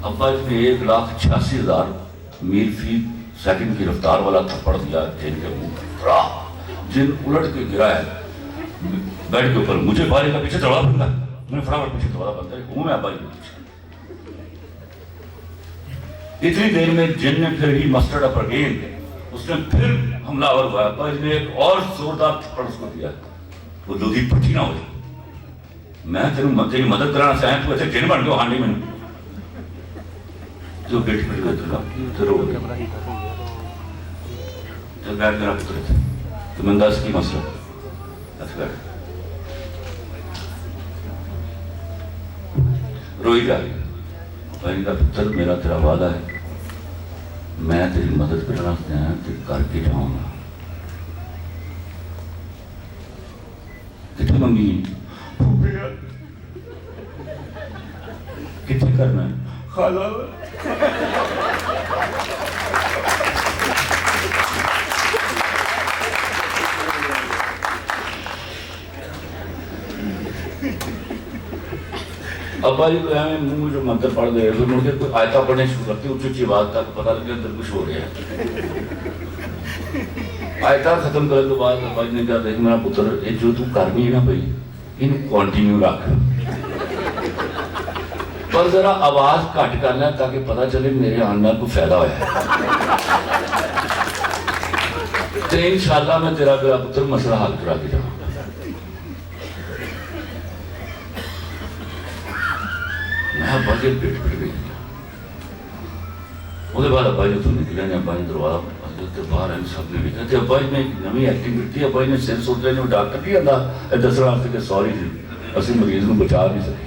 अब्बा ने 1,86,000 मील फी सेकंड की रफ्तार वाला थप्पड़ दिया जिन के मुंह पर। जिन उलट के गिरा है बेड के ऊपर। मुझे बारी का पीछे दौड़ा बंदा, मैंने फटाफट पीछे दौड़ा बंदा हूं मैं अब्बा जी के पीछे। इतनी देर में जिन ने फिर ही मस्टर्ड अप अगेन, उसने फिर हमलावर हुआ। अब्बा जी ने एक और जोरदार थप्पड़ उसको दिया, वो दूधी पट्टी ना हो जाए। मैं तेरी मदद कराना चाहे तू ऐसे जिन बन गया हांडी में जो बेटी बेटी करते ना तेरे हो गया। चल बैठ मेरा पुत्र थे तो मैं 10 की मसला बैठ रोई जा रही। भाई का पुत्र मेरा तेरा वादा है, मैं तेरी मदद करना करके जाऊंगा। कितने मम्मी कितने करना है खाला अब्बा जी को मुंह जो मंत्र पढ़ दे फिर मुझे कोई आयता पढ़ने शुरू करती उच्च उच्ची आवाज तक पता लगे अंदर कुछ हो रहा है। आयता खत्म करने के बाद अब्बा जी ने कहा देख मेरा पुत्र ये जो तू करनी है ना भाई इन कंटिन्यू रख, पर जरा आवाज घट करना ताकि पता चले मेरे आने को फायदा होया। तो इंशाअल्लाह मैं तेरा पुत्र मसला हल करा के जाऊंगा। अब्बा जी पेट पिट गई। उसके बाद अब्बा जी तो निकले ने, अब्बा जी दरवाजा बाहर हैं सब ने भी कहते अब्बा जी ने नवी एक्टिंग की। अब्बा जी ने सिर सुट लिया डॉक्टर नहीं आता दसना कि सॉरी जी असं मरीज को बचा नहीं सके।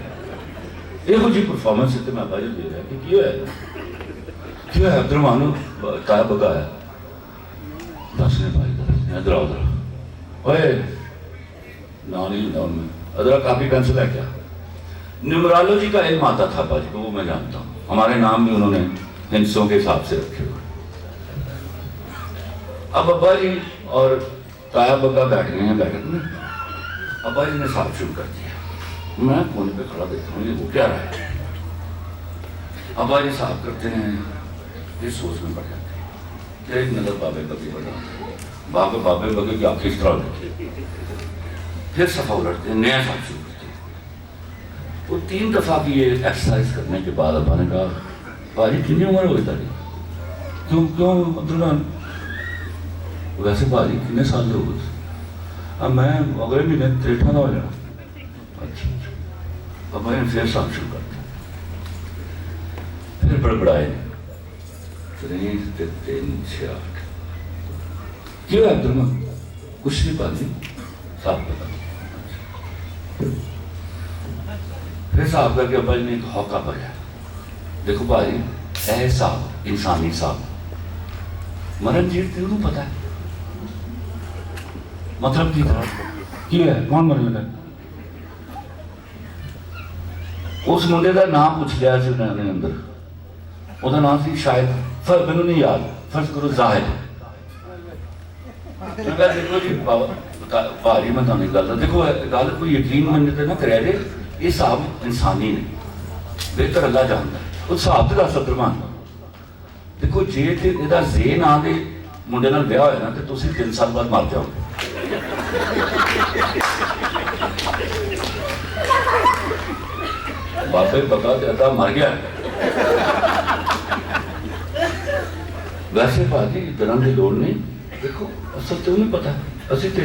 यहो जी परफॉर्मेंस मैं अब्बा जी दे रहा कि क्यों है अब्दुलरहमान ताया बगाया दस ने भाई इधर आओ ओए ना नहीं में अदरा कापी पेंसिल है क्या। न्यूमरोलॉजी का इल्म आता था अब्बा जी को, वो मैं जानता हूँ। हमारे नाम भी उन्होंने हिंसों के हिसाब से रखे हुए। अब अब्बा जी और ताया बग्गा बैठ गए हैं बैठक में। अब्बा जी ने साफ शुरू कर दिया। मैं कोने पे खड़ा देखता हूँ ये वो क्या रहा है। अब्बा जी साफ करते हैं, ये सोच में पड़ जाते हैं। एक नजर बाबे बगे बढ़ा, बाबे बगे की आंखें इस तरह देखी, फिर सफा उलटते हैं, नया साफ शुरू। वो 3 दफा की ये एक्सरसाइज करने के बाद अब्बा ने कहा भाजी कितनी उम्र हो गई तारी क्यों अब्दुल्लान वैसे भाजी कितने साल हो गए। अब मैं अगले महीने 63 का हो जाना। अच्छा अब्बा ने फिर साफ शुरू कर दिया, फिर बड़बड़ाए 3 3 6 8 क्यों है अब्दुल्ला कुछ नहीं भाजी साफ बता। फिर साहब करके अब्बा जी ने एक हौका भरया। देखो भाई ऐ साहब इंसानी साहब मरण जीत तेनू पता है मतलब की है कौन मरन लगा। उस मुंडे का नाम पूछ लिया उन्होंने अंदर, उसका नाम सी शायद मैनू नहीं याद, फर्ज करो जाहिद। देखो जी भाजी मैं तुम गल देखो गल कोई यकीन मनते ना करे जे ये साहब इंसानी ने बेहतर अल्लाह जानता है। उस साहब से दस अब्दुलरहमान देखो जे तो जे ना दे मुंडे नाल ब्याह होया ना तो तुसीं 3 साल बाद मर जाओगे। बाबे बगा कहता मर गया। वैसे भाजी डरन की लोड़ नहीं। देखो असल तो नहीं पता असं तो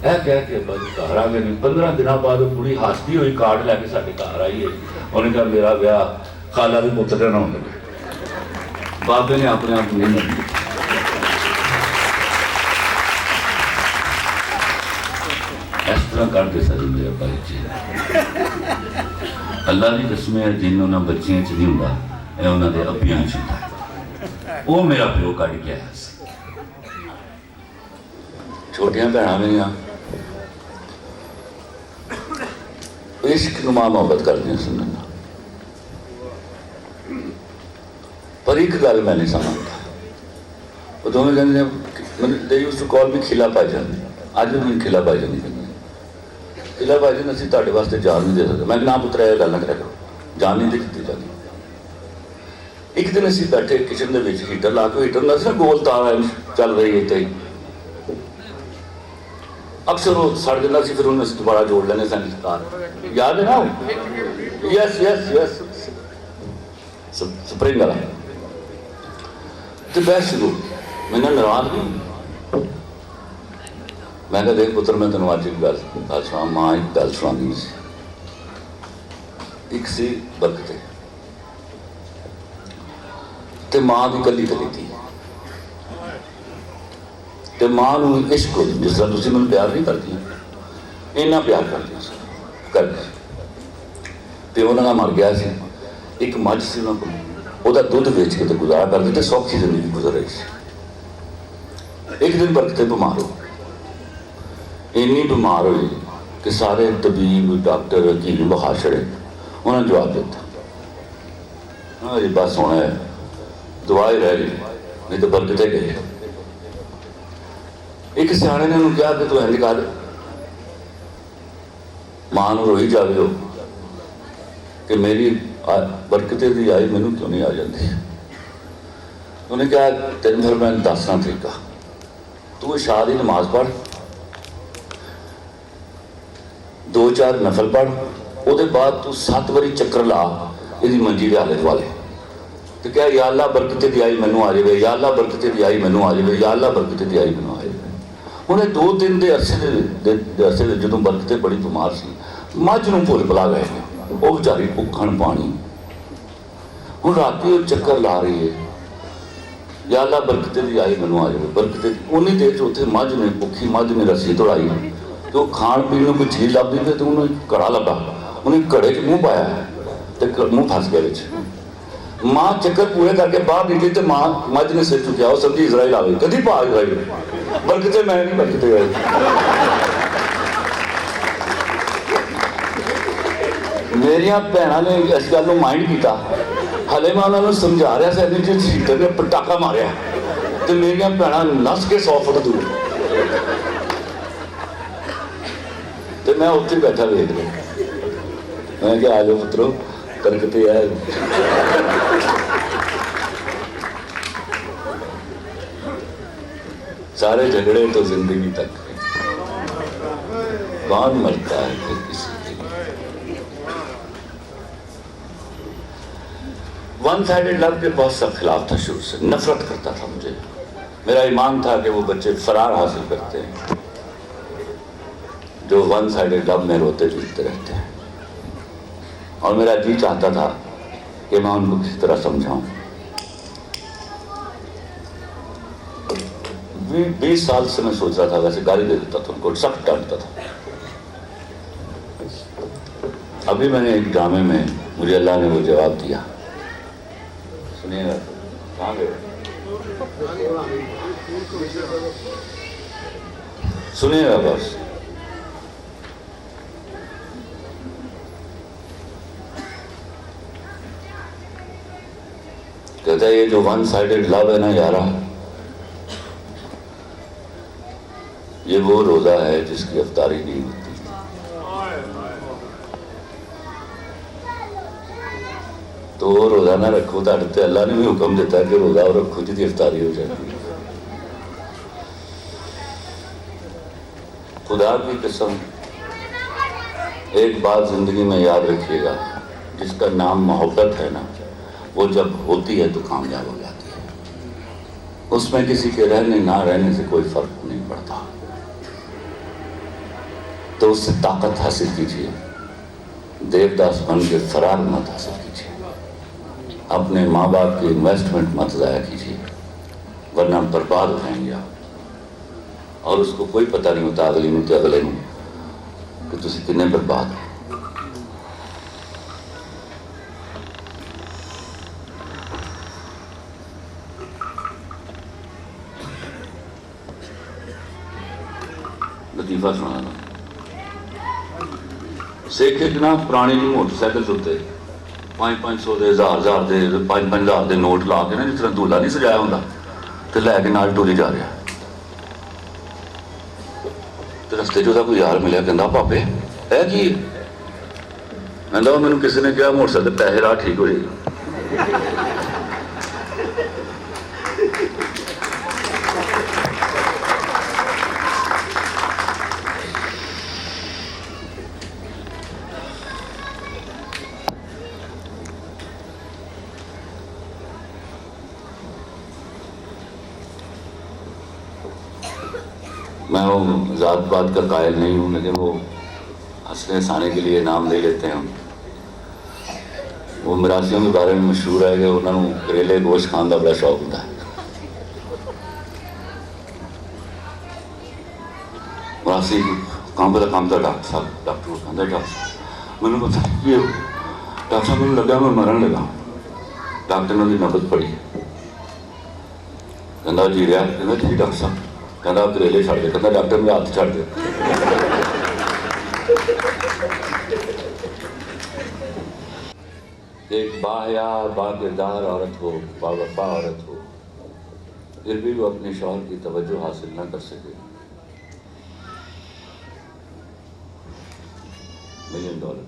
कह के घर आ गए। 15 दिन बाद कुड़ी हसती हुई कार्ड लैके साढ़े घर आई है। उन्हें कहा मेरा ब्याह खाला के पुत्र ना होने लगे। बाबे ने अपने आप नहीं मनी। इस तरह करते सर मेरे भाई जी अल्लाह की कसम है जिन उन्होंने बच्चियों च नहीं होंगे उन्होंने अबियां च होंदा। वो मेरा प्यो कट के आया। छोटिया भैन मेरिया इश्क नुमा मोहब्बत करदियां सुनना, पर एक गल मैं नहीं समझता। वो दोवें कहते they used to call me खिला भाईजान। अज भी मैं खिला भाईजान नहीं कहते। खिला भाईजान असं तुहाडे वास्ते जान नहीं दे सकते। मैं ना पुत्रा यह गल ना करा करो, जान नहीं दे दी जाती। एक दिन असीं बैठे किचन दे विच हीटर ला के, हीटर ना गोल तार चल रही है तो अक्सर वो सड़ जाता सी, फिर उन्हें दोबारा जोड़ लेने सन तार, याद है ना? यस यस यस स्प्रिंग वाला। तो बहस शुरू, मैंने नाराज नहीं, मैं कहा देख पुत्र मैं तेन अज एक गल सुना, मां एक गल सुनानी सी। एक सी बरकते ते मां की कली कली थी, ते मां नूं इश्क हो जिस तरह तुसीं मैनूं प्यार नहीं करती, इन्ना प्यार कर प्यो ना मर गया सी, एक मझ सी उन्होंने को, उहदा दुध बेच के तो गुजारा करते थे, सौखी जिंदगी गुजर रही सी। एक दिन बरकते बीमार हो, इन्नी बीमार हुई कि सारे तबीब डॉक्टर हकीम बहा छड़े। उन्होंने जवाब दिता, हाँ जी बस होना है, दुआ ही रह गई, नहीं तो बरकते गए। एक सियाणे ने उन्होंने कहा कि तू इंज कर, मां नूं रोई जावे हो कि मेरी बरकते की आई मैनू क्यों नहीं आ जाती। उन्हें कहा तेन फिर मैं दसना तरीका, तू इशा की नमाज पढ़, 2-4 नफल पढ़, उसके बाद तू 7 बारी चक्कर ला यदि मंजी के आले दुआले, तो क्या या अल्लाह बरकते की आई मैनू आ जाए, या अल्लाह बरकते की आई मैनू आ जाए, या अल्लाह बरकते की आई मैनू आ जाए। उन्हें 2 दिन के अरसे जो बरकते बड़ी बीमार सी, मझ नूं भुल भुला गए, वो बेचारी भुखण पानी, हुण राती वो चक्कर ला रही है, या अल्लाह बरकते की आई मैनू आ जाए, बरकते उन्नी देर च उत्थे मझ ने भुखी मझ ने रस्सी तोड़ाई, तो खाण पीण नूं कोई चीज़ लभदी पई, तो उन्हें घड़ा लगा, उन्हें घड़े च मूँह पाया तो मूँह फस गया विच। मां चक्कर पूरे करके बाहर निकली तो मां मझ ने सिर चुकया, वो समझी इजराइल आ गई, कभी पा इजराइल, बरकते मैं नहीं बरकते गए। मेरिया भैनों ने इस गल को माइंड किया, हले मैं उन्होंने समझा रहा था, इन्नी हीटर ने पटाखा मारिया तो मेरिया भैनों नस के 100 फुट दूर, तो मैं उत्थे बैठा देख रहा, मैं क्या आ जाओ पुत्रो बरकते है। सारे झगड़े तो जिंदगी तक, कौन मरता है फिर किसी के। वन साइडेड लव के बहुत सख्त खिलाफ था, शुरू से नफरत करता था मुझे। मेरा ईमान था कि वो बच्चे फरार हासिल करते हैं जो वन साइडेड लव में रोते पीटते रहते हैं, और मेरा जी चाहता था कि मैं उनको किसी तरह समझाऊं। 20 साल से मैं सोच रहा था, वैसे गाली दे देता था उनको, सख्त डांटता था। अभी मैंने एक ड्रामे में मुझे अल्लाह ने वो जवाब दिया, सुनिएगा। कहाँ गए? सुनिएगा बस। कहता है ये जो वन साइडेड लव है ना यारा, ये वो रोजा है जिसकी अफ्तारी नहीं होती। तो रोजा ना रखो, तो अल्लाह ने भी हुक्म देता है कि रोजा रखो जिसकी अफ्तारी हो जाती है। खुदा की कसम, एक बात जिंदगी में याद रखिएगा, जिसका नाम मोहब्बत है ना, वो जब होती है तो कामयाब हो जाती है। उसमें किसी के रहने ना रहने से कोई फर्क नहीं पड़ता। तो उससे ताकत हासिल कीजिए, देवदास बन के फरार मत हासिल कीजिए, अपने माँ बाप की इन्वेस्टमेंट मत ज़ाया कीजिए, वरना बर्बाद हो जाएंगे आप। और उसको कोई पता नहीं होता अगले नूं ते अगले नूं कि तुसीं किन्ने बर्बाद हो। लतीफा सुना सिख एक ना पुरानी जी मोटरसाइकिल के उत्ते 500 के 1000 के 5-5000 के नोट ला के ना, जिस तरह दूल्हा नहीं सजाया होंगे, तो लैके नाल टुरी जा रहा। तो रस्ते च कोई यार मिले, कहता पापे है की, कहता मैंने किसी ने कहा मोटरसाइकिल पैसे राह ठीक हो जाएगी। मैं वो ज़ात पात का कायल नहीं हूँ, लेकिन वो हंसने हंसाने के लिए नाम ले लेते हैं। वो मरासियों के बारे में मशहूर है कि उन्होंने करेले गोश्त खाने का बड़ा शौक होता है। मरासी कामदा डॉक्टर साहब, डॉक्टर को कहता डॉक्टर साहब मैंने पता ये डॉक्टर साहब मैंने लगा मैं मरन लगा। डॉक्टर ने उसकी नबज पढ़ी, कहता जी रहा, कहता ठीक डॉक्टर साहब, कहता करेले छड़ दे, कहता डॉक्टर मेरे हाथ छड़ दे। एक बाहया बाकिरदार औरत हो, बावफा औरत हो, फिर भी वो अपने शौहर की तवज्जो हासिल ना कर सके, $1,000,000।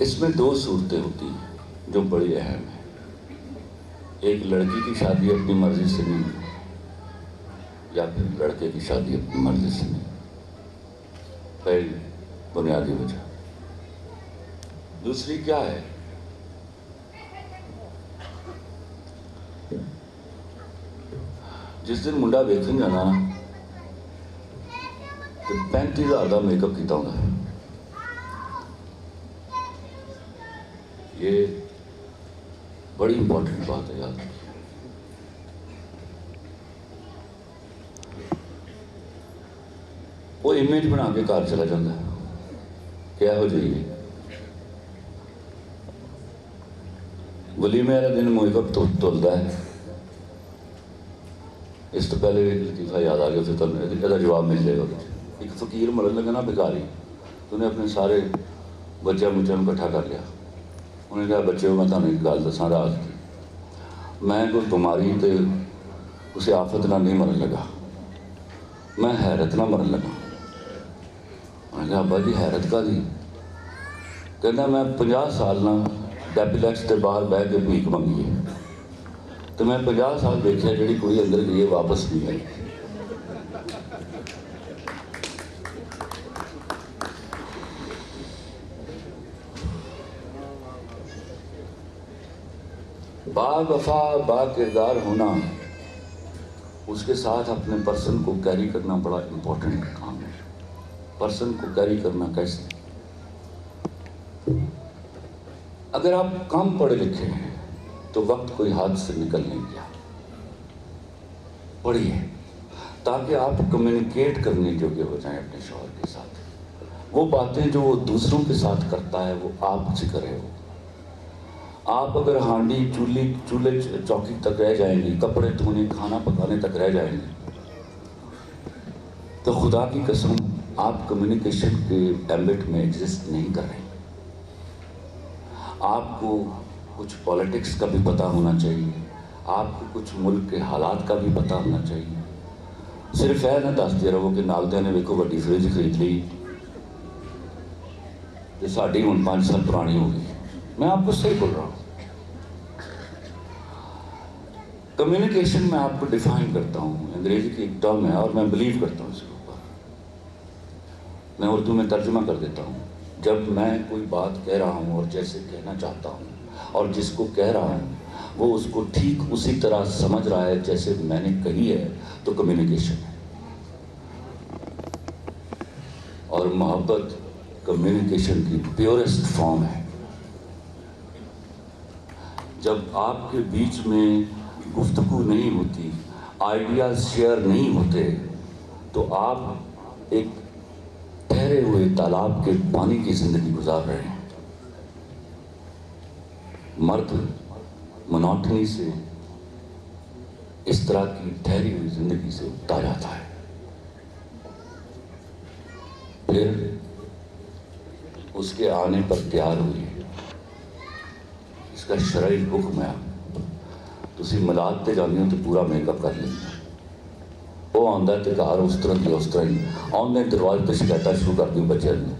इसमें दो सूरतें होती हैं जो बड़ी अहम है। एक लड़की की शादी अपनी मर्जी से नहीं, या फिर लड़के की शादी अपनी मर्जी से नहीं, पहली बुनियादी वजह। दूसरी क्या है, जिस दिन मुंडा वेखन जाना तो 35,000 का मेकअप किया होगा। ये बड़ी इंपॉर्टेंट बात है याद। वो इमेज बना के घर चला जाता है, क्या हो जाइए वलीमे वाले दिन मेकअप तुलता है। इस तो पहले लतीफा याद आ गया, फिर तो जवाब मिल जाएगा। एक फकीर मरन लगा ना भिखारी, तो उन्हें अपने सारे बच्चे मुच्चों को इकट्ठा कर लिया। उन्हें कहा बच्चे मैं तुम्हें एक गल दसा रात की, मैं कोई बीमारी तो उसे आफत ना नहीं मरन लगा, मैं हैरत ना मरन लगा। उन्हें कहा अब्बा जी हैरत का दी? कहना मैं 50 साल ना डेपिलैक्स के बाहर बह के भीख मंगी है, तो मैं 50 साल देखा जी कुड़ी अंदर गई वापस नहीं आई। बावफा बाकिरदार होना, उसके साथ अपने पर्सन को कैरी करना बड़ा इम्पोर्टेंट काम है। पर्सन को कैरी करना कैसे? अगर आप कम पढ़े लिखे हैं तो वक्त कोई हाथ से निकल नहीं गया, पढ़िए ताकि आप कम्युनिकेट करने योग्य हो जाएं अपने शौहर के साथ। वो बातें जो वो दूसरों के साथ करता है वो आपसे करे। हो आप अगर हांडी चूल्हे चौकी तक रह जाएंगे, कपड़े धोने खाना पकाने तक रह जाएंगे, तो खुदा की कसम आप कम्युनिकेशन के एम्बिट में एग्जिस्ट नहीं कर रहे। आपको कुछ पॉलिटिक्स का भी पता होना चाहिए, आपको कुछ मुल्क के हालात का भी पता होना चाहिए। सिर्फ है ना दसते रहो कि नालदे ने वेखो वड्डी फ्रिज खरीद ली जो साड़ी हुण 5 साल पुरानी हो गई। मैं आपको सही बोल रहा हूँ। कम्युनिकेशन में आपको डिफाइन करता हूँ, अंग्रेजी की एक टर्म है और मैं बिलीव करता हूँ इसके ऊपर। मैं उर्दू में तर्जुमा कर देता हूँ। जब मैं कोई बात कह रहा हूँ और जैसे कहना चाहता हूँ और जिसको कह रहा हूँ वो उसको ठीक उसी तरह समझ रहा है जैसे मैंने कही है, तो कम्युनिकेशन है। और मोहब्बत कम्युनिकेशन की प्योरेस्ट फॉर्म है। जब आपके बीच में गुफ्तगू नहीं होती, आइडियाज शेयर नहीं होते, तो आप एक ठहरे हुए तालाब के पानी की जिंदगी गुजार रहे हैं। मर्द मोनोटनी से इस तरह की ठहरी हुई जिंदगी से उठता जाता है, फिर उसके आने पर तैयार हुई। इसका शरई हुक्म है, तुसी मिलाद ते जाते हो तो पूरा मेकअप कर लेंगे। वो आंदा तो घर उस तरह ही आने दरवाजे पर शिकायत शुरू कर दी बच्चे ने।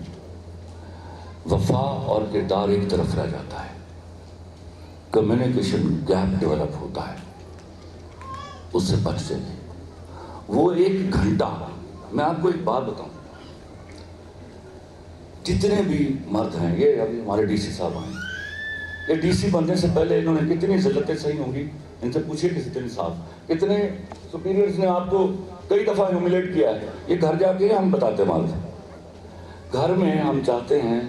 वफा और किरदार एक तरफ रह जाता है, कम्युनिकेशन गैप डेवलप होता है, उससे बच जाइए। वो 1 घंटा, मैं आपको एक बात बताऊं, जितने भी मर्द हैं, ये अभी हमारे डीसी साहब आए, ये डीसी बनने से पहले इन्होंने कितनी जिल्लतें सही होंगी, इनसे पूछिए किसी दिन साहब, कितने सुपीरियर्स ने आपको कई दफ़ा ह्यूमिलेट किया है। ये घर जाके हम बताते मर्द, घर में हम चाहते हैं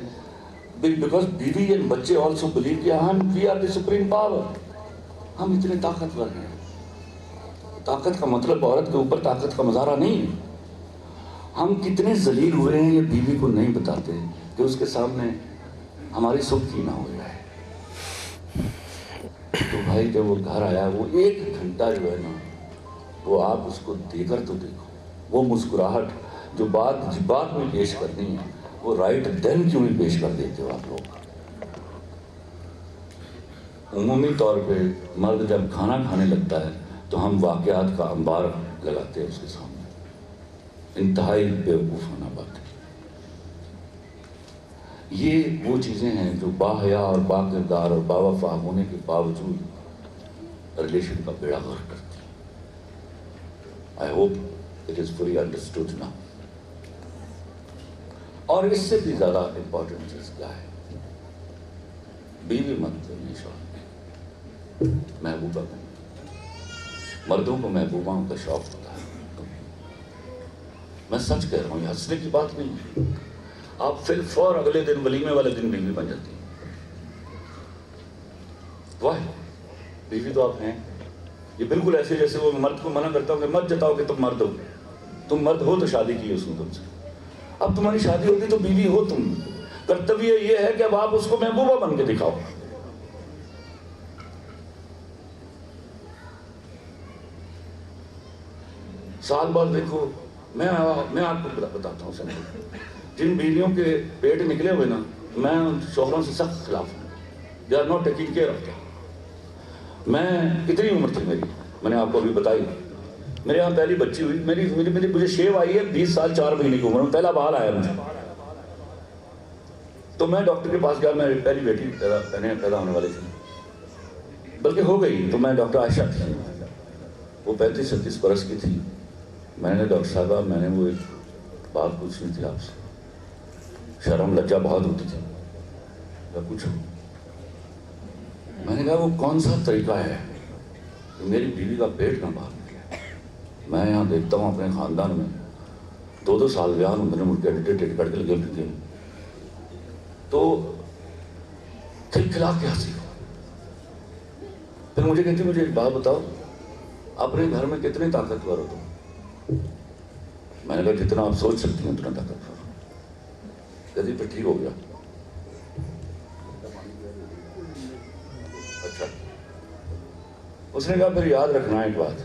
बिकॉज बीवी एंड बच्चे ऑल्सो बिलीव कि हम we are the supreme power, हम इतने ताकतवर हैं। ताकत का मतलब औरत के ऊपर ताकत का मजारा नहीं है। हम कितने जलील हुए हैं ये बीवी को नहीं बताते कि उसके सामने हमारी सुख की ना हो जाए। तो भाई जब वो घर आया, वो 1 घंटा जो है ना, वो आप उसको देकर तो देखो, वो मुस्कुराहट जो बात में पेश करनी है, वो राइट देन क्यों नहीं पेश कर देते हो आप लोग। उमूमी तौर पे मर्द जब खाना खाने लगता है तो हम वाक़यात का अंबार लगाते हैं उसके सामने। इंतहाई बेवकूफ़ाना बात है। ये वो चीज़ें हैं जो बाहया और बाकिरदार और बावफा होने के बावजूद रिलेशन का बेड़ा गर्क करती है। I hope it is fully understood now. और इससे भी ज़्यादा इम्पोर्टेंट चीज़ क्या है, बीवी मत महबूबा बन। मर्दों को महबूबाओं का शौक होता है। मैं सच कह रहा हूँ, ये हंसने की बात नहीं है। आप फिर फौर अगले दिन वलीमे वाले दिन बीवी बन जाती है। वाह, बीवी तो आप हैं। ये बिल्कुल ऐसे जैसे वो मर्द को मना करता हूँ कि मत जताओ कि तुम मर्द हो। तुम मर्द हो तो शादी की उसने तुमसे, अब तुम्हारी शादी होगी तो बीवी हो तुम। कर्तव्य ये है कि अब आप उसको महबूबा बन के दिखाओ। साल बाद देखो, मैं आपको बताता हूँ समझो, जिन बीवियों के पेट निकले हुए ना, मैं उन शोहरों से सख्त खिलाफ हूँ। They are not taking care of that. मैं कितनी उम्र थी मेरी, मैंने आपको अभी बताई। मेरे यहाँ पहली बच्ची हुई, मुझे शेव आई है 20 साल 4 महीने की उम्र में, पहला बाल आया मुझे। तो मैं डॉक्टर के पास गया, मेरी पहली बेटी पैदा होने वाली थी, बल्कि हो गई। तो मैं डॉक्टर आयशा थी, वो 35-36 बरस की थी। मैंने डॉक्टर साहबा, मैंने वो एक बात पूछनी थी आपसे, शर्म लज्जा बहुत होती थी, मैं पूछूं। मैंने कहा वो कौन सा तरीका है कि मेरी बीवी का पेट ना बाहर निकले। मैं यहाँ देखता हूँ अपने ख़ानदान में 2-2 साल ब्याह उन्होंने मुड़के टिट करके लगे फिरते हैं, तो खिलखिला के हंसी। फिर मुझे कहती, मुझे एक बात बताओ, अपने घर में कितने ताकतवर हो तुम? मैंने कहा जितना आप सोच सकती हैं उतना ताकतवर। कहती फिर ठीक हो गया। अच्छा, उसने कहा फिर याद रखना एक बात,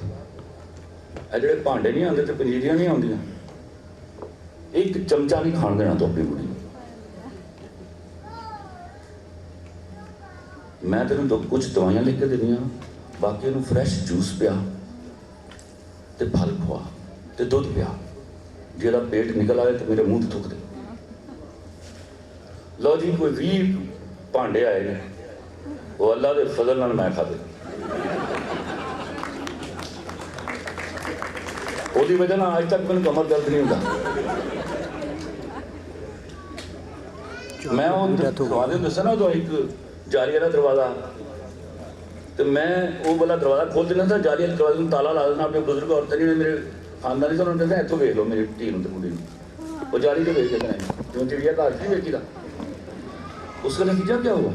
जो भांडे नहीं आते तो पंजीरियां नहीं आउंदियां, एक चमचा नहीं खान देना तो अपनी कुड़ी। मैं तेन तो कुछ दवाइयां लिख के देनियां, बाकी उन्हें फ्रैश जूस पिया ते फल खुआ ते दुध पिया, जेड़ा पेट निकल आए तो मेरे मुंह थुक दे। लो जी, कोई 20 भांडे आए ने, वो अल्लाह के फजल नाल मैं खाते। ओदी वजह ना आज तक मैंने कमर दर्द नहीं होता। मैं दरवाजे दसा ना, तो एक जाली वाला दरवाजा, तो मैं वो वाला दरवाजा खोल देना था, जाली वाले दरवाजे में ताला ला देना। अपने बुजुर्ग औरतें ने मेरे खानदानी से उन्होंने कहते इतों वेख लो मेरी धी ते कुड़ी, वो जाली तो वेख के जो चिड़िया घर नहीं वेखी था। उसका नतीजा क्या हुआ?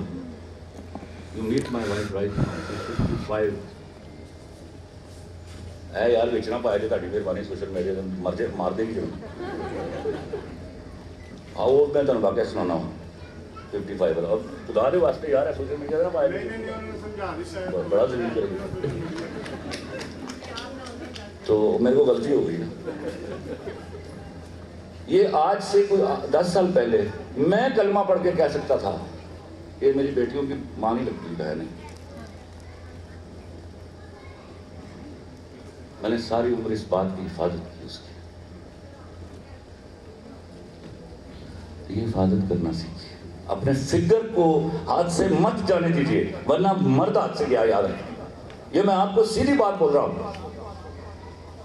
You meet my wife right 55 है यार, बेचना पाया जो ताड़ी मेहरबानी सोशल मीडिया मार देगी जरूर। आओ मैं तुम वाकया सुनाना हूँ 55 वाला, और खुदा के वास्ते यार है सोशल मीडिया ना पाया बड़ा जरूरी करेगी। तो मेरे को गलती हो गई ना। ये आज से कोई 10 साल पहले मैं कलमा पढ़ के कह सकता था ये मेरी बेटियों की मां नहीं लगती, बहन है। मैंने सारी उम्र इस बात की हिफाजत की उसकी। ये हिफाजत करना सीखिए, अपने फिगर को हाथ से मत जाने दीजिए, वरना मर्द हाथ से गया, याद रखें। ये मैं आपको सीधी बात बोल रहा हूं।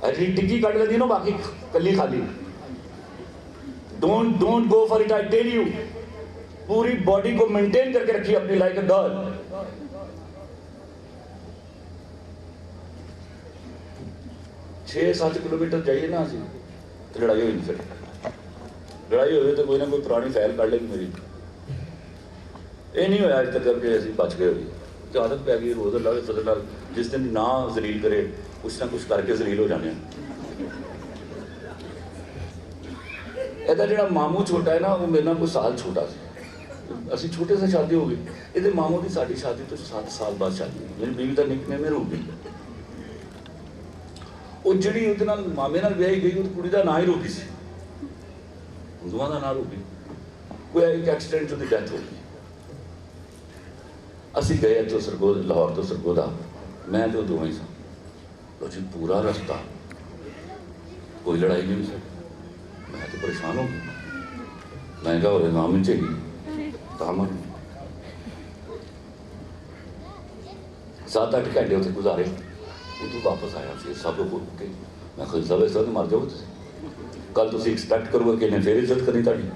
अरे टिक्की काट लेती नो, बाकी कली खाली। Don't go for it, I tell you. पूरी बॉडी को मेंटेन करके रखी अपनी लाइक अ गर्ल। छे 7 किलोमीटर जाइए ना असी तो लड़ाई हुई। फिर लड़ाई हो तो कोई ना कोई पुरानी फैल कर लेगी मेरी। ये नहीं होया अज तक करके असी बच गए हुई। तो आदत पै गई रोज अल्लाह के फजल नाल जिस दिन ना जलील करे कुछ ना कुछ करके जलील हो जाने। ਇਹਦਾ ਜਿਹੜਾ ਮਾਮੂ ਛੋਟਾ ਹੈ ਨਾ ਉਹ ਮੇਰੇ ਨਾਲ ਕੋਈ ਸਾਲ ਛੋਟਾ ਸੀ। ਅਸੀਂ ਛੋਟੇ ਸੇ ਸ਼ਾਦੀ ਹੋ ਗਈ। ਇਹਦੇ ਮਾਮੂ ਦੀ ਸਾਡੀ ਸ਼ਾਦੀ ਤੋਂ 7 ਸਾਲ ਬਾਅਦ ਸ਼ਾਦੀ ਹੋਈ। ਮੇਰੀ ਬੀਵੀ ਦਾ ਨਿਕਨੇਮ ਹੈ ਰੂਬੀ। ਉਹ ਜਿਹੜੀ ਉਹਦੇ ਨਾਲ ਮਾਮੇ ਨਾਲ ਵਿਆਹੀ ਗਈ ਉਹ ਕੁੜੀ ਦਾ ਨਾਂ ਹੀ ਰੂਬੀ ਸੀ। ਦੋਵਾਂ ਦਾ ਨਾਂ ਰੂਬੀ। ਕੋਈ ਇੱਕ ਐਕਸੀਡੈਂਟ ਚ ਉਹਦੀ ਡੈਥ ਹੋ ਗਈ। ਅਸੀਂ ਗਏ ਇੱਥੋਂ ਸਰਗੋਦਾ ਲਾਹੌਰ ਤੋਂ ਸਰਗੋਦਾ ਮੈਂ ਤੇ ਉਹ ਦੋਵੇਂ ਸਾਂ। ਲੋ ਜੀ ਪੂਰਾ ਰਸਤਾ कोई लड़ाई नहीं हुई सर। मैं तो परेशान हो गया। मैं क्या हो रहा नाम ही चाहिए तामर 7-8 घंटे उत्थे गुजारे। उतो वापस आया फिर सब भुल के मैं खुद सब इस मर जाओ तुम कल तुम एक्सपैक्ट करोगे कि इन्हें फिर इज्जत करनी ताड़ी।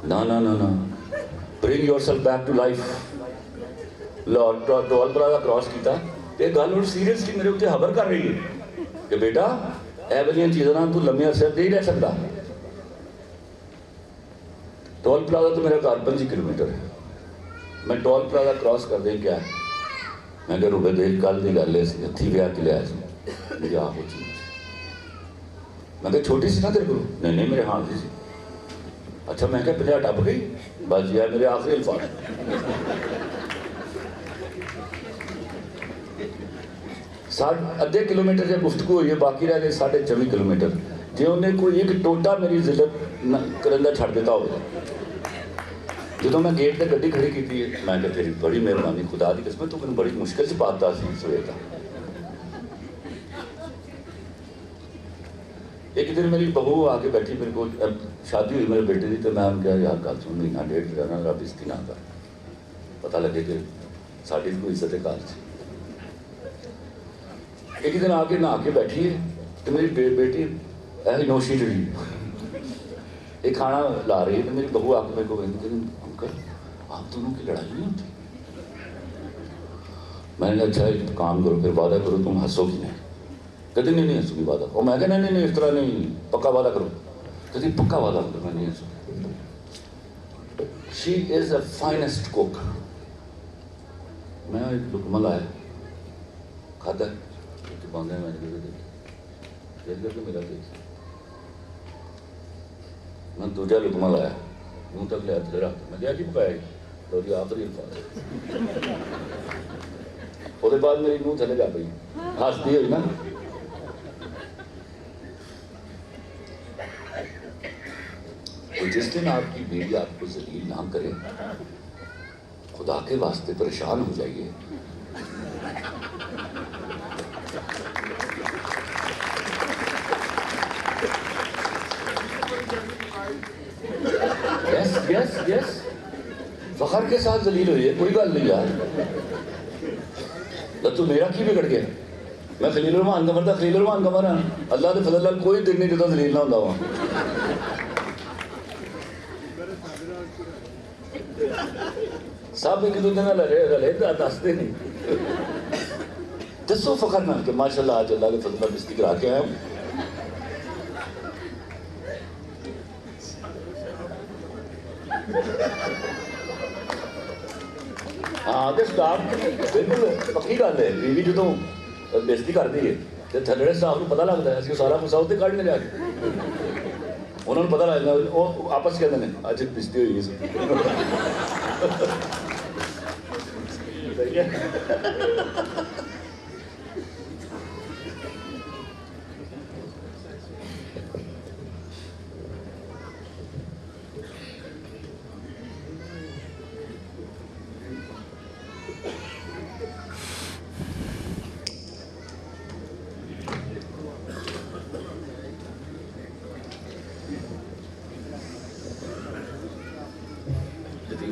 ना ना ना ना bring yourself back to life. Lahore toll plaza cross किया तो गल हूँ सीरियसली मेरे उत्ते खबर कर रही है कि बेटा ਇਹ ਵਾਲੀਆਂ ਚੀਜ਼ਾਂ ਨਾਲ ਤੂੰ ਲੰਮੇ ਅਰਸੇ ਨਹੀਂ ਰਹਿ ਸਕਦਾ। ਟੋਲ ਪਲਾਜ਼ਾ ਤੋਂ ਮੇਰਾ ਘਰ 5 ਕਿਲੋਮੀਟਰ ਹੈ। ਮੈਂ ਟੋਲ ਪਲਾਜ਼ਾ ਕ੍ਰਾਸ ਕਰਦੇ ਗਿਆ ਮੈਂ ਕਿਹਾ ਰੂਬੇ ਦੇਖ ਕੱਲ ਦੀ ਗੱਲ ਹੈ ਸੀ ਹੱਥੀ ਵਿਆਹ ਕੇ ਲਿਆ ਸੀ ਮੇਰੀ ਆਪ ਹੋ ਚੀਜ਼। ਮੈਂ ਕਿਹਾ ਛੋਟੀ ਸੀ ਨਾ ਤੇਰੇ ਕੋਲ? ਨਹੀਂ ਨਹੀਂ ਮੇਰੇ ਹਾथ ਦੀ ਸੀ। ਅੱਛਾ ਮੈਂ ਕਿਹਾ 50 ਟੱਪ ਗਈ ਬਸ ਯਾਰ ਮੇਰੇ ਆਖਰੀ ਅਲਫਾਜ਼। अद्धे किलोमीटर से गुफ्तगू हुई है बाकी रह गए 24.5 किलोमीटर। जे उन्हें कोई एक टोटा मेरी जिल्लत करने छड़ देता हो। जो मैं गेट पर गड्डी खड़ी की मैं क्या तेरी बड़ी मेहरबानी खुदा की किस्मत तू मैंने बड़ी मुश्किल से पाता सवेर का। एक दिन मेरी बहू आके बैठी मेरे को शादी हुई मेरे बेटे की तो मैं क्या यार गल सुन महीना 1.5 रहना रब इसकी ना कर पता लगे कि साड़ी कोई इज्जत घर से। एक दिन आके नहा के बैठी है तो मेरी बेटी ऐसी नौशी जड़ी ये खाना ला रही है तो मेरी बहू आके मेरे को कहती अंकल आप दोनों की लड़ाई नहीं होती? मैंने कहा अच्छा एक काम करो फिर वादा करो तुम हंसोगी नहीं। कहती नहीं नहीं हंसूगी वादा। और मैं कहना नहीं नहीं इस तरह नहीं पक्का वादा करो। कहती पक्का वादा करो मैं नहीं हंसूगी। She is the finest cook. मैं एक लुकमा लाया खादा बांधे मैंने देख करके मेरा देख मैं दूजा लुकमा लाया मुँह तक लिया थले रख मैं क्या की पकाया तो जी आखिरी वो बाद मेरी मुँह थले जा पई हंसती हुई ना। तो जिस दिन आपकी बीवी आपको जलील ना करे खुदा के वास्ते परेशान हो जाइए। यस यस यस फखर के साथ जलील हुई है कोई गल नहीं यार। तो तू मेरा की बिगड़ गया? मैं खलील रहमान कमर था खलील रहमान कमर हाँ अल्लाह के फजल कोई दिन नहीं जो जलील ना होता वहाँ। सब एक दूसरे में रले दसते नहीं दसो फखर ना कि माशाल्लाह आज अल्लाह के फजल बिस्ती करा के आया। हाँ तो स्टाफ बिल्कुल पक्की गल है बीवी जो बेइज्जती करती है तो थल्ले स्टाफ को पता लगता है असं सारा गुस्सा उत्ते कढ़ नहीं लिया उन्होंने पता लग जाता वो आपस कहते हैं अज बेइज्जती हुई सही है।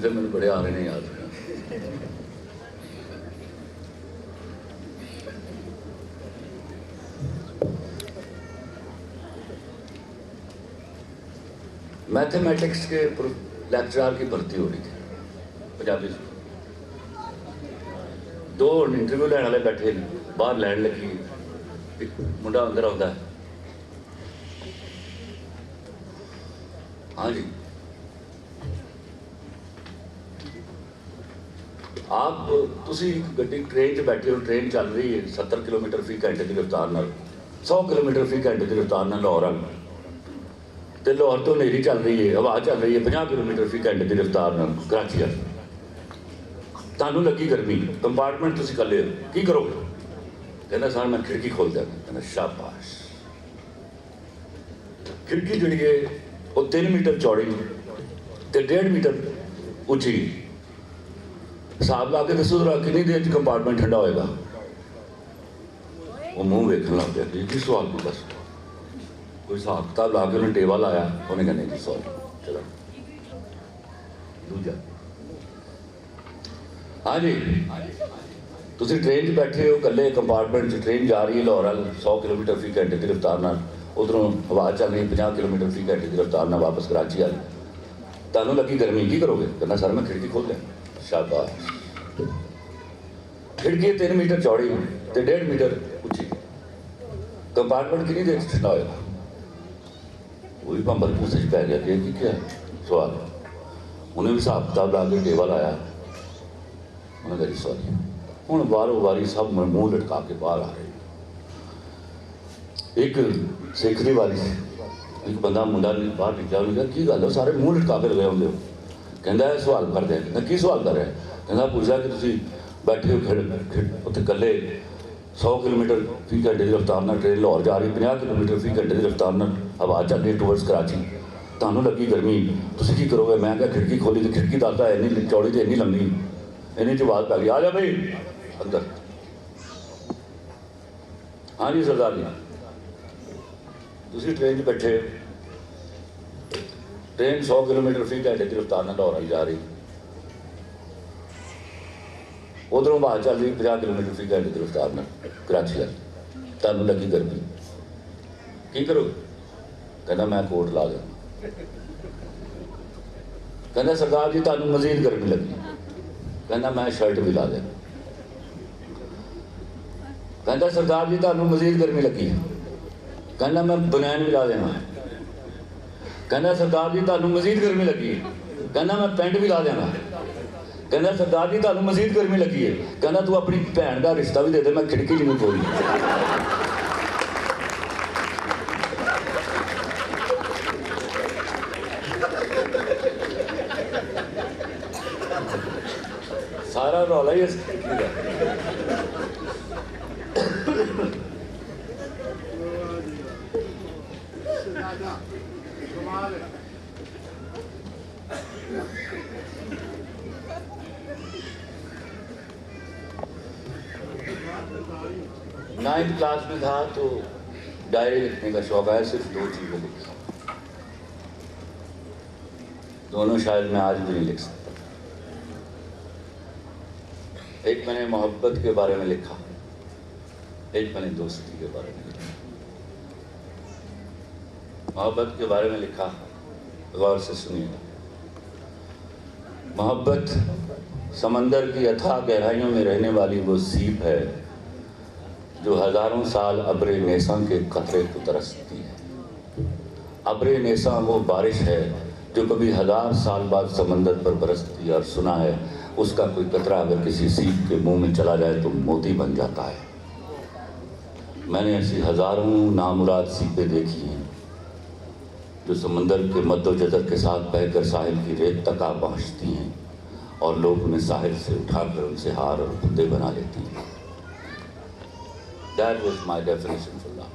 मैंने बड़े आ रहे हैं याद मैथमेटिक्स के लेक्चरार की भर्ती हो रही थी पंजाबी स्कूल। 2 इंटरव्यू लैन वाले बैठे ने, बाहर लैन लगी, एक मुंडा अंदर आता है, हाँ जी आप तुसी गड्डी ट्रेन च बैठे हो, ट्रेन चल रही है 70 किलोमीटर फी घंटे की रफ्तार नाल, 100 किलोमीटर फी घंटे की रफ्तार नाल लाहौर आल, तो लाहौर तो हनेरी चल रही है, हवा चल रही है 50 किलोमीटर फी घंटे की रफ्तार नाल कराची आल, तानू लगी गर्मी, कंपार्टमेंट तुसी कल्ले हो, की करोगे? कहना सर मैं खिड़की खोल देना। कहना शाबाश। खिड़की जी है वो 3 मीटर चौड़ी तो 1.5 मीटर उची, हिसाब ला के दसो जरा कितनी देर कंपार्टमेंट ठंडा होएगा? वो मुंह वेखन लग गया जी सवाल को बस कोई हिसाब किताब ला के उन्हें टेबल आया, उन्हें कहने जी सॉरी चलो दूजा। हाँ जी तुसी ट्रेन च बैठे हो कल्ले कंपार्टमेंट च, ट्रेन जा रही है लाहौर वाल 100 किलोमीटर फी घंटे की रफ्तार नाल, उधरों हवा चल रही 50 किलोमीटर फी घंटे की रफ्तार नाल वापस कराची आल, तानू लगी गर्मी, की करोगे? कहना सर मैं खिड़की खोल दें। शाबाश। खिड़की 3 मीटर चौड़ी तो 1.5 मीटर उची, कंपार्टमेंट कितनी देर ठंडा होएगा? वही पंबर पूछे पै गया कि क्या सवाल, उन्हें भी हिसाब किताब ला के टेबल आया, उन्हें कही सॉरी। हूँ वारों वारी सब मुँह लटका के बाहर आ रहे, एक सिख दी वारी से एक बंदा मुंडा बाहर निकला, उन्हें कहा की गल हो सारे मुँह लटका के लगे होंगे हो? कहता है सवाल कर दिया। कहना की सवाल कर रहा है? कहना पूछा कि तुम बैठे हो उत्थे कल्ले 100 किलोमीटर फी घंटे की रफ्तार नाल ट्रेन लाहौर जा रही, 50 किलोमीटर फी घंटे की रफ्तार नाल हवा चल रही टूवर्ड्स कराची, तानू लगी गर्मी, तुसीं की करोगे? मैं क्या खिड़की खोली तो खिड़की दसदा है इन्नी चौड़ी तो इन्नी लंबी, इन्नी च आवाज़ पै गई आ जा भाई अंदर। हाँ जी सरदार जी तुसीं ट्रेन च बैठे, ट्रेन 100 किलोमीटर फी घंटे की रफ्तार नाल लाहौर जा रही, उधरों हवा चल रही 50 किलोमीटर फी घंटे की रफ्तार नाल कराची लग, तानू लगी गर्मी, की करोगे? कहना मैं कोट ला देना। कहना सरदार जी तानू मजीद गर्मी लगी? कहना मैं शर्ट भी ला देना। कहना सरदार जी तानू मजीद गर्मी लगी? कहना मैं बनैन भी ला देना। कहना सरदार जी तानू मजीद गर्मी लगी? कहना मैं पेंट भी ला देना। कहना सरदार जी तानू मजीद गर्मी लगी है? कहना तू अपनी भैन का रिश्ता भी दे दे, मैं खिड़की नहीं खोली। सारा रौला ही इस खिड़की का। 9th क्लास में था तो डायरी लिखने का शौक आया, सिर्फ 2 चीज़ें लिखी, दोनों शायद मैं आज भी नहीं लिख सकता। एक मैंने मोहब्बत के बारे में लिखा, एक मैंने दोस्ती के बारे में लिखा। मोहब्बत के बारे में लिखा, गौर से सुनिएगा। मोहब्बत समंदर की अथाह गहराइयों में रहने वाली वो सीप है जो हज़ारों साल अब्रे नेसा के कतरे को तरसती है। अब्रे नेसा वो बारिश है जो कभी 1000 साल बाद समंदर पर बरसती है, और सुना है उसका कोई कतरा अगर किसी सीप के मुंह में चला जाए तो मोती बन जाता है। मैंने ऐसी हज़ारों नामुराद सीपें देखी हैं जो समंदर के मद्दोजदर के साथ बहकर साहिल की रेत तक आ पहुँचती हैं, और लोग उन्हें साहिल से उठाकर उनसे हार और खुदे बना लेते हैं। That was my definition for love.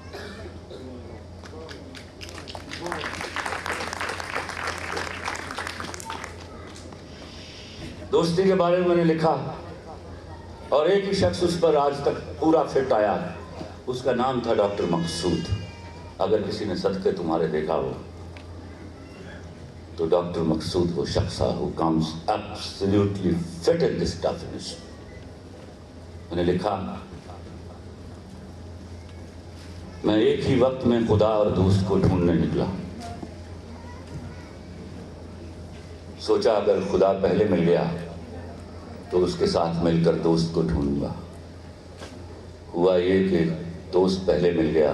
दोस्ती के बारे में मैंने लिखा, और एक ही शख्स उस पर आज तक पूरा फिट आया, उसका नाम था डॉक्टर मकसूद। अगर किसी ने सदके तुम्हारे देखा हो तो डॉक्टर मकसूद वो शख्स who comes absolutely fit in this definition. मैंने लिखा, मैं एक ही वक्त में खुदा और दोस्त को ढूंढने निकला। सोचा अगर खुदा पहले मिल गया तो उसके साथ मिलकर दोस्त को ढूंढूंगा। हुआ ये कि दोस्त पहले मिल गया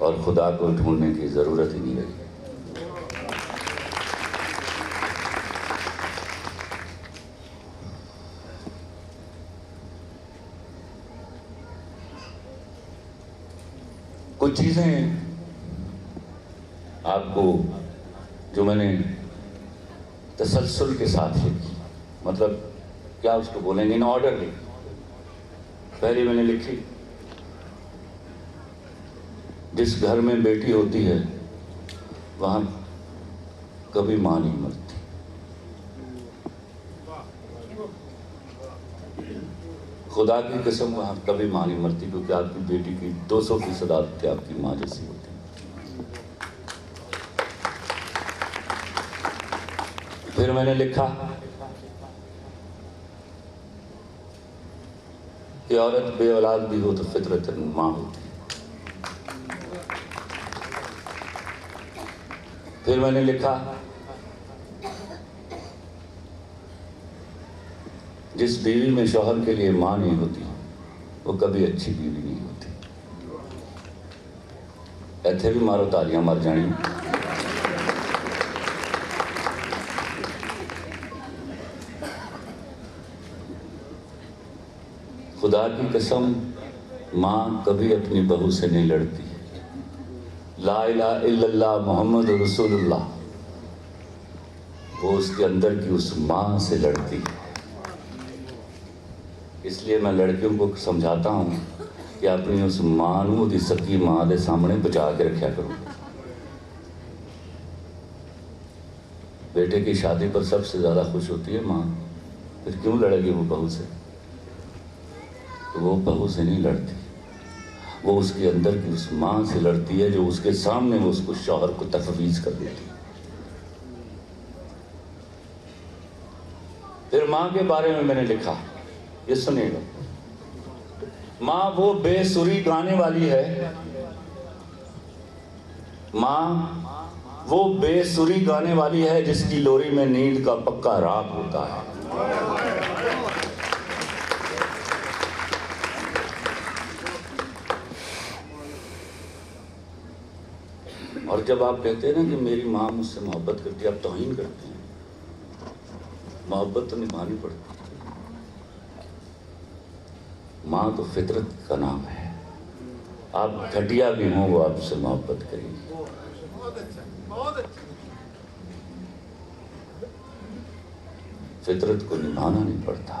और खुदा को ढूंढने की ज़रूरत ही नहीं रही। कुछ चीज़ें आपको जो मैंने तसलसल के साथ लिखी, मतलब क्या उसको बोलेंगे, इन ऑर्डर लिखी। पहले मैंने लिखी, जिस घर में बेटी होती है वहाँ कभी माँ नहीं मरती। खुदा की कसम वहाँ कभी माँ नहीं मरती, क्योंकि आपकी बेटी की 200% आदतें आपकी माँ जैसी होती हैं। फिर मैंने लिखा कि औरत बे औलाद भी हो तो फितरतन माँ होती। फिर मैंने लिखा, जिस बीवी में शौहर के लिए माँ नहीं होती वो कभी अच्छी बीवी नहीं होती। ऐथे भी मारो तालियां, मर जानी। खुदा की कसम, माँ कभी अपनी बहू से नहीं लड़ती। ला इलाहा इल्लल्लाह मोहम्मद रसूलुल्लाह, वो उसके अंदर की उस माँ से लड़ती है। इसलिए मैं लड़कियों को समझाता हूँ कि अपनी उस माँ नूं दी सकी माँ के सामने बचा के रखा करो। बेटे की शादी पर सबसे ज़्यादा खुश होती है माँ, फिर क्यों लड़ेगी वो बहू से? तो वो बहू से नहीं लड़ती, वो उसके अंदर की उस माँ से लड़ती है जो उसके सामने वो उसको शौहर को तफवीज़ कर देती है। फिर माँ के बारे में मैंने लिखा, ये सुनिएगा, माँ वो बेसुरी गाने वाली है, माँ वो बेसुरी गाने वाली है जिसकी लोरी में नींद का पक्का राग होता है। और जब आप कहते हैं ना कि मेरी माँ मुझसे मोहब्बत करती है, आप तौहीन करते हैं। मोहब्बत तो निभानी पड़ती है। माँ तो फितरत का नाम है, आप घटिया भी हों वो आपसे मोहब्बत करेंगी। बहुत अच्छा, बहुत अच्छा। फितरत को निभाना नहीं पड़ता,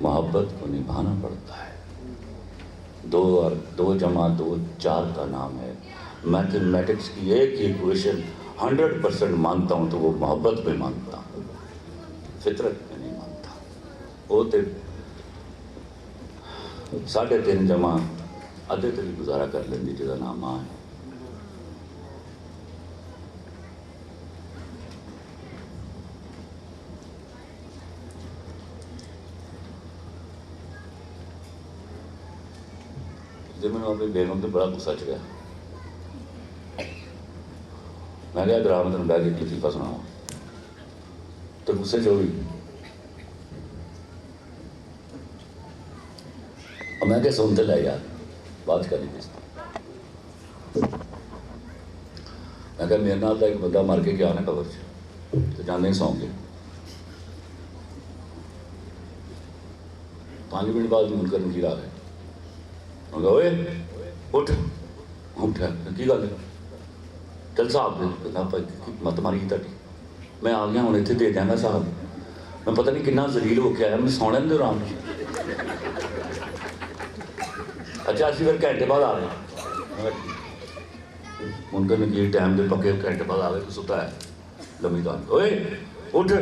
मोहब्बत को निभाना पड़ता है। 2 और 2 जमा 2 4 का नाम है। मैथमेटिक्स की एक इक्वेशन 100% मानता हूँ तो वो मोहब्बत में मानता हूँ, फितरत में नहीं मानता। वो तो 3.5 जमा अद्धे तक गुजारा कर लेंदी जिसका नाम माँ है। जब मैंने अपनी बेगम तो बड़ा गुस्सा चढ़ा, मैं क्या दरामद में बैठ के लतीफ़ा सुनाऊँ, तो गुस्से जो हुई। और मैं क्या सुनते ला यार, बात करनी थी। मैं क्या मेरे नाल एक बंदा मर के गया ना कबर च, तो जाने सौ गए। 5 मिनट बाद मुनकर नकीर आ गए, ओए उठ। उठा की गल है? चल साहब मत मारी ताड़ी, मैं आ गया हूँ इतने दे देंगा साहब, मैं पता नहीं कितना जलील होके आया, मैं सौने दे आराम। अच्छा असं फिर घंटे बाद आ गए, उनका नकीर टाइम के पक्के घंटे बाद आ गए, तो सुता है लम्मी तान, ओए उठ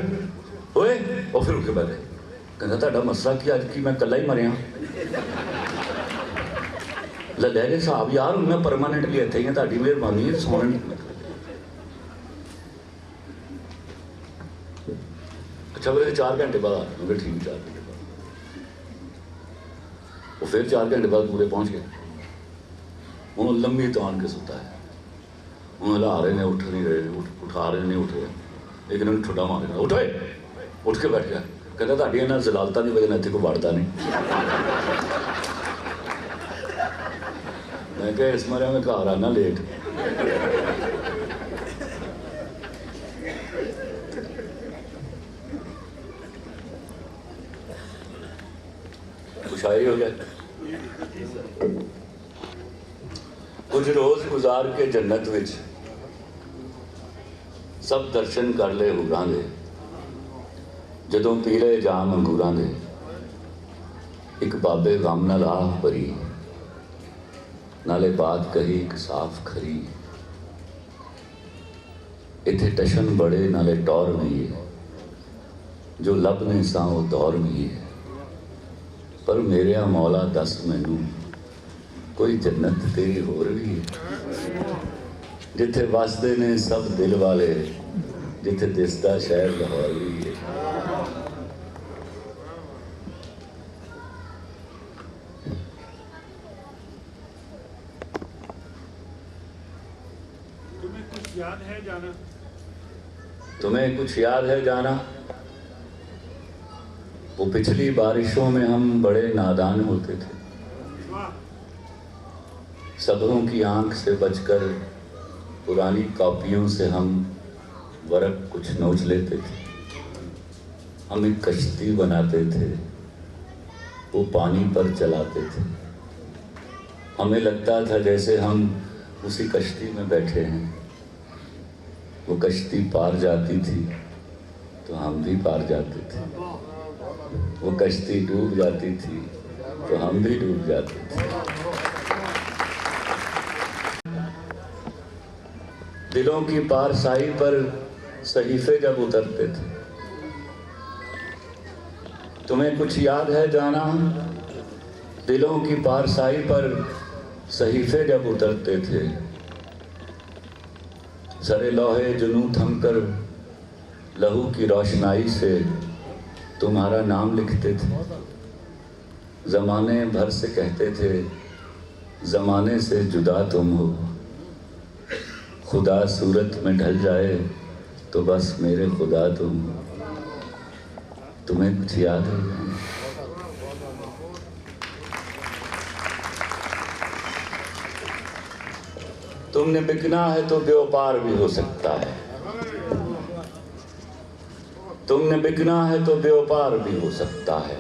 ओए। और फिर उठ के बैठे, कहता तुहाडा मसला की अज की मैं कला ही मरिया लैरे साहब यार, मैं परमानेंटली इत्थे ही ताड़ी मेहरबानी है सोने। अच्छा फिर 4 घंटे बाद आ गए, ठीक 4 घंटे बाद, वो फिर 4 घंटे बाद पूरे पहुंच गए। हूँ लम्बी तान के सुता है, हूँ हिला रहे ने, उठ नहीं रहे, उठा रहे नहीं, उठ रहे। लेकिन उन्हें ठुड्डा मार देना, उठो उठ के बैठ गया, कहता ਤੁਹਾਡੀ ਇਹਨਾਂ ਜ਼ਲਾਲਤਾਂ ਦੀ वजह ਨਾਲ ਇੱਥੇ ਕੋਈ ਵੜਦਾ नहीं। मैं क्या इस मारे मैं घर आना लेट। कुछ शायरी हो गया। कुछ रोज गुजार के जन्नत विच सब दर्शन कर ले हूरां दे, जदों पी ले जाम अंगूरां दे, एक बाबे गम नाल आह भरी, नाले बात कही एक साफ खरी। इत्थे टशन बड़े नाले टौर भी है, जो लभने सां वो दौर भी है। पर मेरे मौला दस मैनू कोई जन्नत तेरी होर भी है, जिथे वसदे ने सब दिल वाले, जिथे दिसदा शहर लाहौर भी है। तुम्हें कुछ याद है जाना? तुम्हें कुछ याद है जाना? वो पिछली बारिशों में हम बड़े नादान होते थे, सबरों की आंख से बचकर पुरानी कॉपियों से हम वर्क कुछ नोच लेते थे। हम एक कश्ती बनाते थे, वो पानी पर चलाते थे। हमें लगता था जैसे हम उसी कश्ती में बैठे हैं। वो कश्ती पार जाती थी तो हम भी पार जाते थे, वो कश्ती डूब जाती थी तो हम भी डूब जाते थे। दिलों की पारसाई पर सहीफे जब उतरते थे। तुम्हें कुछ याद है जाना? दिलों की पारसाई पर सहीफे जब उतरते थे, सरे लोहे जुनू थमकर लहू की रोशनाई से तुम्हारा नाम लिखते थे। ज़माने भर से कहते थे ज़माने से जुदा तुम हो, खुदा सूरत में ढल जाए तो बस मेरे खुदा तुम हो। तुम्हें कुछ याद है? तुमने बिकना है तो व्यापार भी हो सकता है, तुमने बिकना है तो व्यापार भी हो सकता है।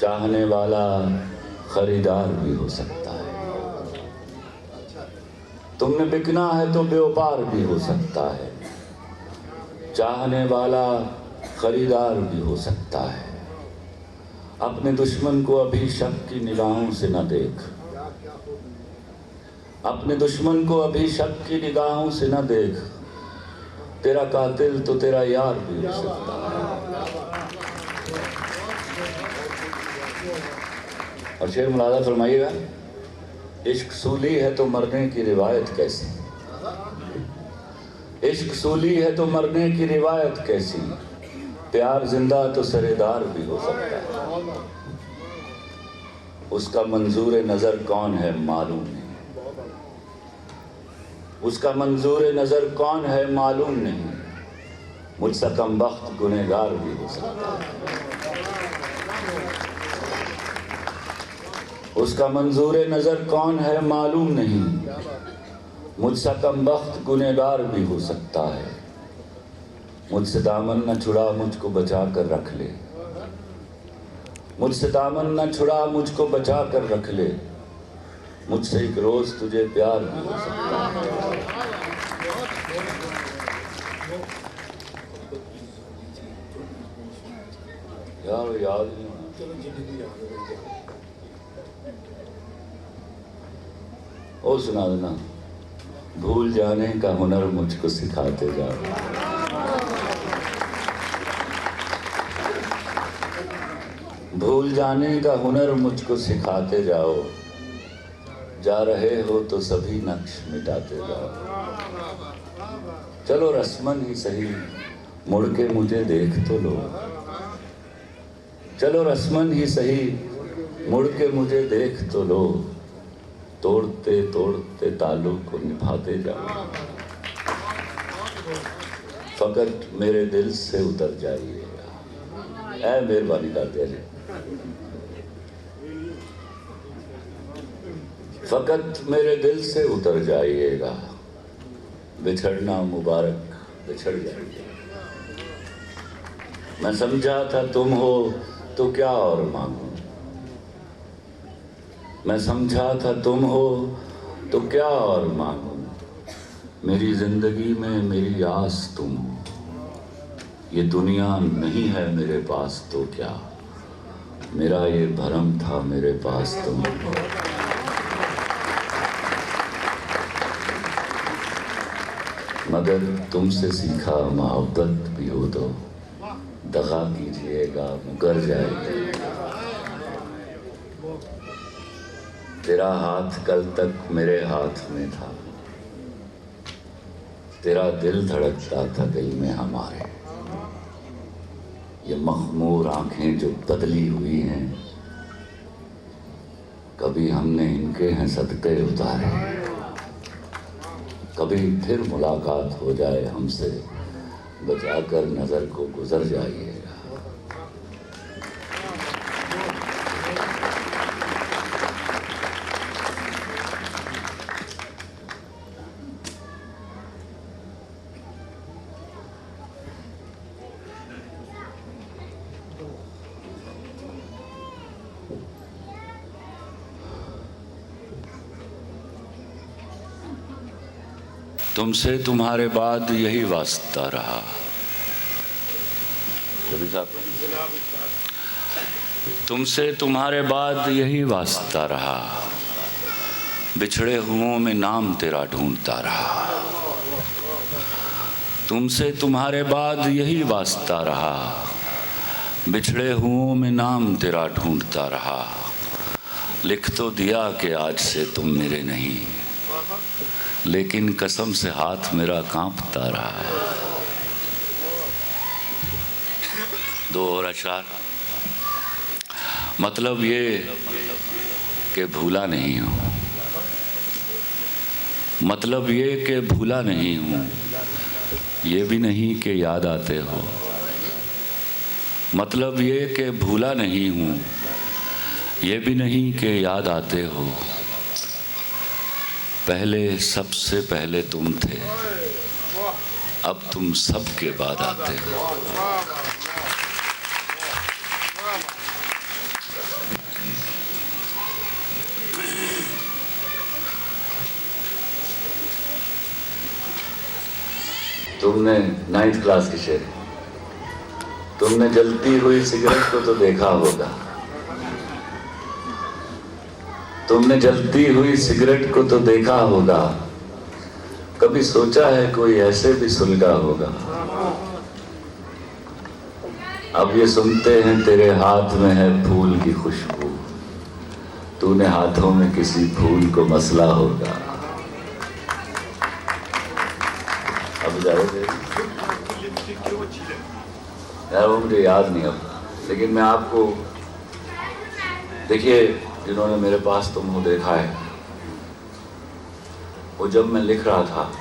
चाहने वाला खरीदार भी हो सकता है। तुमने बिकना है तो व्यापार भी हो सकता है, चाहने वाला खरीदार भी हो सकता है। अपने दुश्मन को अभी शक की निगाहों से न देख, अपने दुश्मन को अभी शक की निगाहों से न देख। तेरा कातिल तो तेरा यार भी हो सकता है। और शेर मुलादा फरमाइएगा, इश्क सूली है तो मरने की रिवायत कैसी, इश्क सूली है तो मरने की रिवायत कैसी। प्यार जिंदा तो सरेदार भी हो सकता है। उसका मंजूर नजर कौन है मालूम नहीं, उसका मंजूर नजर कौन है मालूम नहीं। मुझसे कमबख्त गुनहगार भी हो सकता है। उसका मंजूर नजर कौन है मालूम नहीं। मुझसे कमबख्त गुनहगार भी हो सकता है। मुझसे दामन न छुड़ा मुझको बचा कर रख ले, मुझसे दामन न छुड़ा मुझको बचा कर रख ले। मुझसे एक रोज तुझे प्यार भी हो सकता है। यार याद नहीं ओ सुना देना। भूल जाने का हुनर मुझको सिखाते जाओ, भूल जाने का हुनर मुझको सिखाते जाओ। जा रहे हो तो सभी नक्श मिटाते जाओ। चलो रस्मन ही सही मुड़ के मुझे देख तो लो, चलो रस्मन ही सही मुड़ के मुझे देख तो लो। तोड़ते तोड़ते ताल्लुक को निभाते जाओ। फकत मेरे दिल से उतर जाइएगा। ऐ मेहरबानी करते हैं, फकत मेरे दिल से उतर जाइएगा, बिछड़ना मुबारक बिछड़ जाइएगा। मैं समझा था तुम हो तो क्या और मांगूं, मैं समझा था तुम हो तो क्या और मांगूं, मेरी जिंदगी में मेरी आस तुम हो, ये दुनिया नहीं है मेरे पास तो क्या, मेरा ये भरम था मेरे पास तुम हो। मगर तुमसे सीखा मोहब्बत भी हो तो दगा कीजिएगा मुकर जाएगा। तेरा हाथ कल तक मेरे हाथ में था, तेरा दिल धड़कता था दिल में हमारे। ये मखमूर आंखें जो बदली हुई हैं, कभी हमने इनके हैं सदके उतारे, कभी फिर मुलाकात हो जाए हमसे, बचाकर नजर को गुजर जाइएगा। तुमसे तुम्हारे बाद यही वास्ता रहा। कभी साहब, तुमसे तुम्हारे बाद यही वास्ता रहा, बिछड़े हुओं में नाम तेरा ढूंढता रहा। तुमसे तुम्हारे बाद यही वास्ता रहा, बिछड़े हुओं में नाम तेरा ढूंढता रहा। लिख तो दिया कि आज से तुम मेरे नहीं, लेकिन कसम से हाथ मेरा कांपता रहा। दो और अशार। मतलब ये कि भूला नहीं हूँ, मतलब ये कि भूला नहीं हूँ, ये भी नहीं कि याद आते हो। मतलब ये कि भूला नहीं हूँ, ये भी नहीं कि याद आते हो। पहले सबसे पहले तुम थे, अब तुम सबके बाद आते हो। तुमने 9th क्लास की शेर, तुमने जलती हुई सिगरेट को तो देखा होगा, तुमने जलती हुई सिगरेट को तो देखा होगा, कभी सोचा है कोई ऐसे भी सुलगा होगा। अब ये सुनते हैं तेरे हाथ में है फूल की खुशबू, तूने हाथों में किसी फूल को मसला होगा। अब जाओगे यार, वो मुझे याद नहीं अब, लेकिन मैं आपको, देखिए जिन्होंने मेरे पास तुम हो देखा है, वो जब मैं लिख रहा था,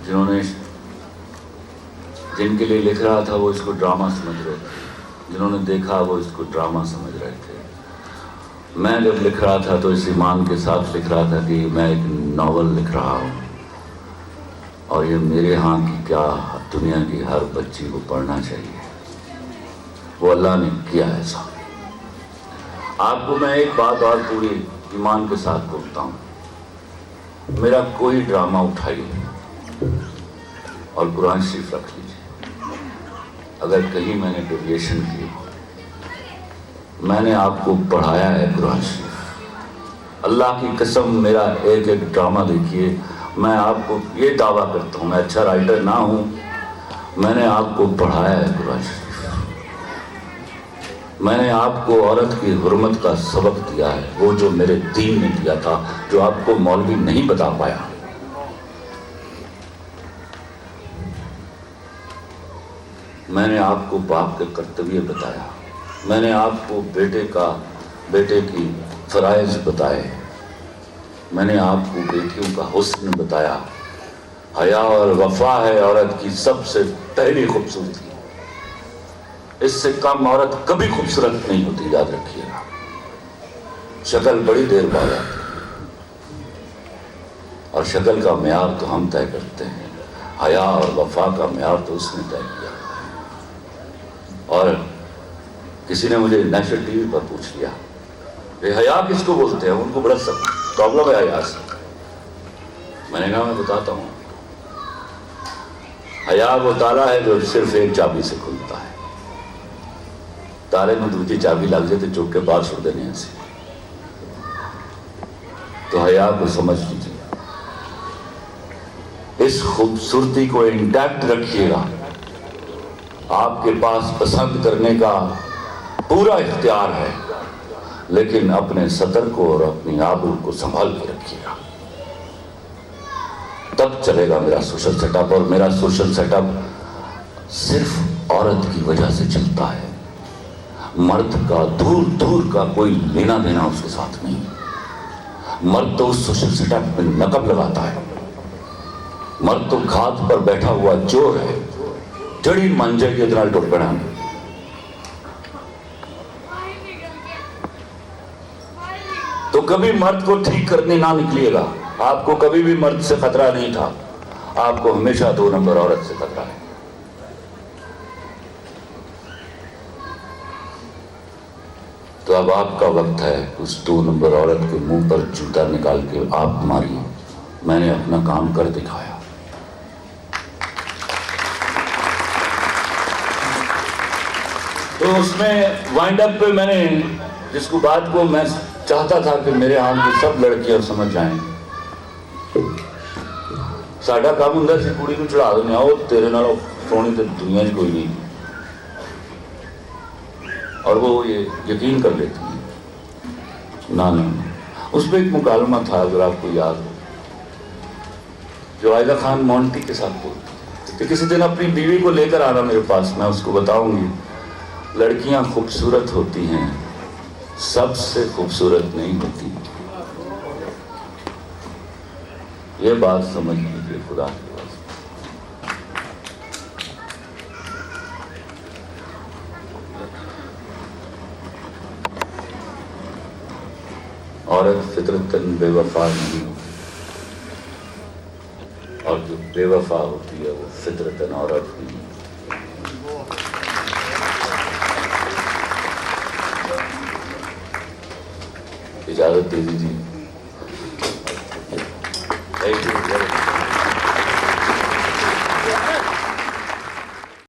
जिन्होंने जिनके लिए लिख रहा था वो इसको ड्रामा समझ रहे थे, जिन्होंने देखा वो इसको ड्रामा समझ रहे थे। मैं जब लिख रहा था तो इस ईमान के साथ लिख रहा था कि मैं एक नॉवल लिख रहा हूँ और ये मेरे यहाँ की क्या दुनिया की हर बच्ची को पढ़ना चाहिए। वो अल्लाह ने किया ऐसा। आपको मैं एक बात और पूरी ईमान के साथ बोलता हूँ, मेरा कोई ड्रामा उठाइए और कुरान शरीफ रख लीजिए, अगर कहीं मैंने डेविएशन की, मैंने आपको पढ़ाया है कुरान शरीफ। अल्लाह की कसम, मेरा एक एक ड्रामा देखिए, मैं आपको ये दावा करता हूँ, मैं अच्छा राइटर ना हूँ, मैंने आपको पढ़ाया है कुरान शरीफ। मैंने आपको औरत की हुर्मत का सबक दिया है, वो जो मेरे दीन ने दिया था, जो आपको मौलवी नहीं बता पाया। मैंने आपको बाप के कर्तव्य बताया, मैंने आपको बेटे की फराइज बताए, मैंने आपको बेटियों का हुस्न बताया। हया और वफा है औरत की सबसे पहली खूबसूरती। इससे कम औरत कभी खूबसूरत नहीं होती, याद रखिएगा। शक्ल बड़ी देर बाद आती है और शक्ल का म्यार तो हम तय करते हैं, हया और वफा का म्यार तो उसने तय किया। और किसी ने मुझे नेशनल टीवी पर पूछ लिया, ये हया किसको बोलते हैं, उनको बड़ा सब प्रॉब्लम है हया से। मैंने कहा मैं बताता हूँ, हया वो ताला है जो सिर्फ एक चाबी से खुलता है। ताले में दूसरी चाबी लग जाए तो चुप के बाहर छोड़ देने ऐसे। तो हया को समझ लीजिए, इस खूबसूरती को इंटैक्ट रखिएगा। आपके पास पसंद करने का पूरा इख्तियार है, लेकिन अपने सतर को और अपनी आबरू को संभाल के रखिएगा, तब चलेगा मेरा सोशल सेटअप। और मेरा सोशल सेटअप सिर्फ औरत की वजह से चलता है। मर्द का दूर दूर का कोई लेना देना उसके साथ नहीं। मर्द तो उस सोशल सेटअप में नकब लगाता है। मर्द तो घात पर बैठा हुआ चोर है, जड़ी मंजे के इतना टुट पड़ा। तो कभी मर्द को ठीक करने ना निकलिएगा। आपको कभी भी मर्द से खतरा नहीं था, आपको हमेशा 2 नंबर औरत से खतरा है। तो अब आपका वक्त है उस 2 नंबर औरत के मुंह पर जूता निकाल के आप मारिए। मैंने अपना काम कर दिखाया। तो उसमें वाइंड अप पे मैंने जिसको बात को मैं चाहता था कि मेरे आम की सब लड़कियां समझ जाएं, साडा काम हुंदा सी कुड़ी नूं चढ़ा देने, आओ तेरे नालों सोहनी तो दुनिया च कोई नहीं, और वो ये यकीन कर लेती है। ना उस पर एक मुकालमा था, अगर आपको याद हो, जो आयदा खान मोंटी के साथ बोलती थी कि किसी दिन अपनी बीवी को लेकर आना मेरे पास, मैं उसको बताऊंगी लड़कियां खूबसूरत होती हैं, सबसे खूबसूरत नहीं होती। ये बात समझ लीजिए खुदा के वास्ते। औरत फितरतन बेवफा नहीं होती, और जो बेवफा होती है वो फितरतन औरत नहीं। इजाजत दीजिए। Thank you.